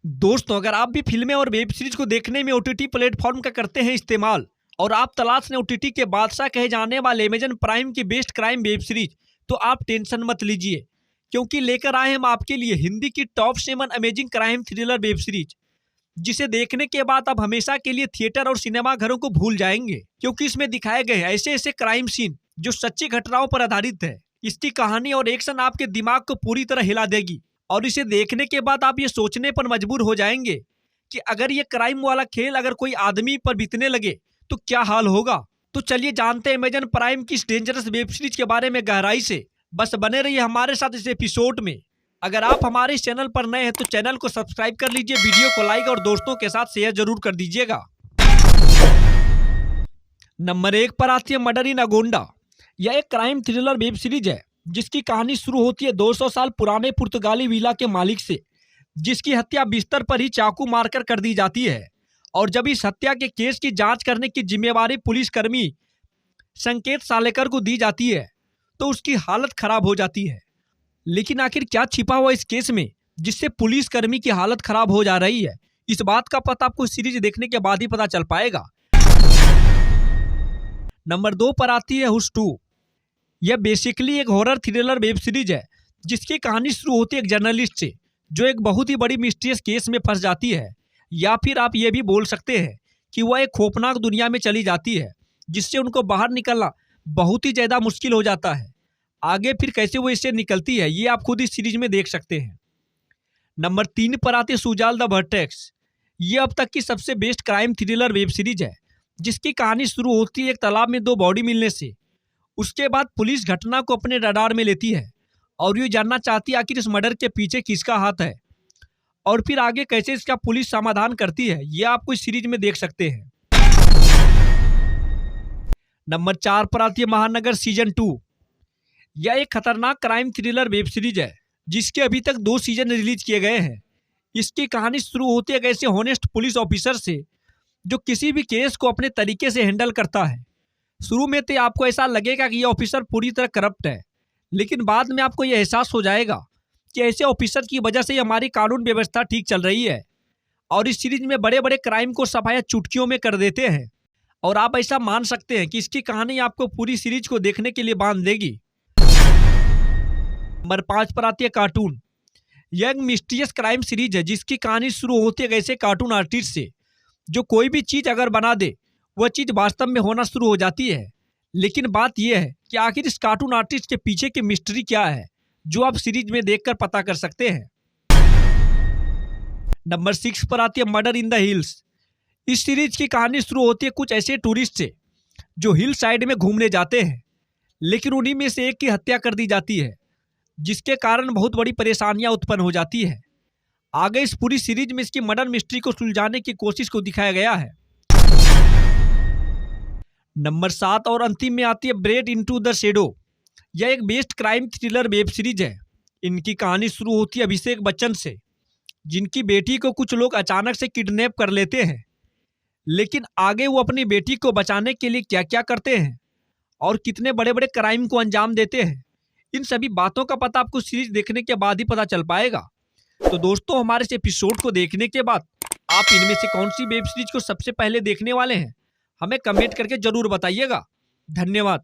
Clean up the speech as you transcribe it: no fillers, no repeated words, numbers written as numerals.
दोस्तों, अगर आप भी फिल्में और वेब सीरीज को देखने में ओटीटी प्लेटफॉर्म का करते हैं इस्तेमाल और आप तलाश ने ओटीटी के बादशाह कहे जाने वाले अमेजन प्राइम की बेस्ट क्राइम वेब सीरीज, तो आप टेंशन मत लीजिए, क्योंकि लेकर आए हम आपके लिए हिंदी की top 7 amazing crime thriller web series, जिसे देखने के बाद आप हमेशा के लिए थिएटर और सिनेमा घरों को भूल जाएंगे, क्योंकि इसमें दिखाए गए ऐसे ऐसे क्राइम सीन जो सच्ची घटनाओं पर आधारित है। इसकी कहानी और एक्शन आपके दिमाग को पूरी तरह हिला देगी और इसे देखने के बाद आप ये सोचने पर मजबूर हो जाएंगे कि अगर ये क्राइम वाला खेल अगर कोई आदमी पर बीतने लगे तो क्या हाल होगा। तो चलिए जानते हैं अमेजन प्राइम की इस डेंजरस वेब सीरीज के बारे में गहराई से। बस बने रहिए हमारे साथ इस एपिसोड में। अगर आप हमारे इस चैनल पर नए हैं तो चैनल को सब्सक्राइब कर लीजिए, वीडियो को लाइक और दोस्तों के साथ शेयर जरूर कर दीजिएगा। नंबर 1 पर आती है मर्डर इन अगोंडा। यह एक क्राइम थ्रिलर वेब सीरीज है जिसकी कहानी शुरू होती है 200 साल पुराने पुर्तगाली विला के मालिक से, जिसकी हत्या बिस्तर पर ही चाकू मारकर कर दी जाती है। और जब इस हत्या के केस की जांच करने की जिम्मेवारी पुलिसकर्मी संकेत सालेकर को दी जाती है तो उसकी हालत खराब हो जाती है। लेकिन आखिर क्या छिपा हुआ इस केस में जिससे पुलिसकर्मी की हालत खराब हो जा रही है, इस बात का पता आपको सीरीज देखने के बाद ही पता चल पाएगा। नंबर 2 पर आती है हुश 2। यह बेसिकली एक हॉरर थ्रिलर वेब सीरीज है जिसकी कहानी शुरू होती है एक जर्नलिस्ट से जो एक बहुत ही बड़ी मिस्टीरियस केस में फंस जाती है, या फिर आप ये भी बोल सकते हैं कि वह एक खौफनाक दुनिया में चली जाती है जिससे उनको बाहर निकलना बहुत ही ज़्यादा मुश्किल हो जाता है। आगे फिर कैसे वो इससे निकलती है ये आप खुद इस सीरीज में देख सकते हैं। नंबर 3 पर आती है सुजाल द वर्टेक्स। ये अब तक की सबसे best crime thriller web series है जिसकी कहानी शुरू होती है एक तालाब में 2 बॉडी मिलने से। उसके बाद पुलिस घटना को अपने रडार में लेती है और ये जानना चाहती है आखिर इस मर्डर के पीछे किसका हाथ है और फिर आगे कैसे इसका पुलिस समाधान करती है, ये आपको इस सीरीज में देख सकते हैं। नंबर 4 पर आती है महानगर सीजन 2। यह एक खतरनाक क्राइम थ्रिलर वेब सीरीज है जिसके अभी तक 2 सीजन रिलीज किए गए हैं। इसकी कहानी शुरू होती है एक ऐसे होनेस्ट पुलिस ऑफिसर से जो किसी भी केस को अपने तरीके से हैंडल करता है। शुरू में तो आपको ऐसा लगेगा कि यह ऑफिसर पूरी तरह करप्ट है, लेकिन बाद में आपको यह एहसास हो जाएगा कि ऐसे ऑफिसर की वजह से हमारी कानून व्यवस्था ठीक चल रही है और इस सीरीज में बड़े बड़े क्राइम को सफाया चुटकियों में कर देते हैं। और आप ऐसा मान सकते हैं कि इसकी कहानी आपको पूरी सीरीज को देखने के लिए बांध देगी। नंबर 5 पर आती है कार्टून। यह एक मिस्टीरियस क्राइम सीरीज है जिसकी कहानी शुरू होती है ऐसे कार्टून आर्टिस्ट से जो कोई भी चीज़ अगर बना दे वह चीज़ वास्तव में होना शुरू हो जाती है। लेकिन बात यह है कि आखिर इस कार्टून आर्टिस्ट के पीछे की मिस्ट्री क्या है जो आप सीरीज में देखकर पता कर सकते हैं। नंबर 6 पर आती है मर्डर इन द हिल्स। इस सीरीज की कहानी शुरू होती है कुछ ऐसे टूरिस्ट से जो हिल साइड में घूमने जाते हैं, लेकिन उन्हीं में से एक की हत्या कर दी जाती है जिसके कारण बहुत बड़ी परेशानियां उत्पन्न हो जाती है। आगे इस पूरी सीरीज में इसकी मर्डर मिस्ट्री को सुलझाने की कोशिश को दिखाया गया है। नंबर 7 और अंतिम में आती है ब्रेड इनटू द शैडो। यह एक best crime thriller web series है। इनकी कहानी शुरू होती है अभिषेक बच्चन से जिनकी बेटी को कुछ लोग अचानक से किडनैप कर लेते हैं, लेकिन आगे वो अपनी बेटी को बचाने के लिए क्या क्या करते हैं और कितने बड़े बड़े क्राइम को अंजाम देते हैं, इन सभी बातों का पता आपको सीरीज देखने के बाद ही पता चल पाएगा। तो दोस्तों, हमारे इस एपिसोड को देखने के बाद आप इनमें से कौन सी वेब सीरीज को सबसे पहले देखने वाले हैं हमें कमेंट करके जरूर बताइएगा। धन्यवाद।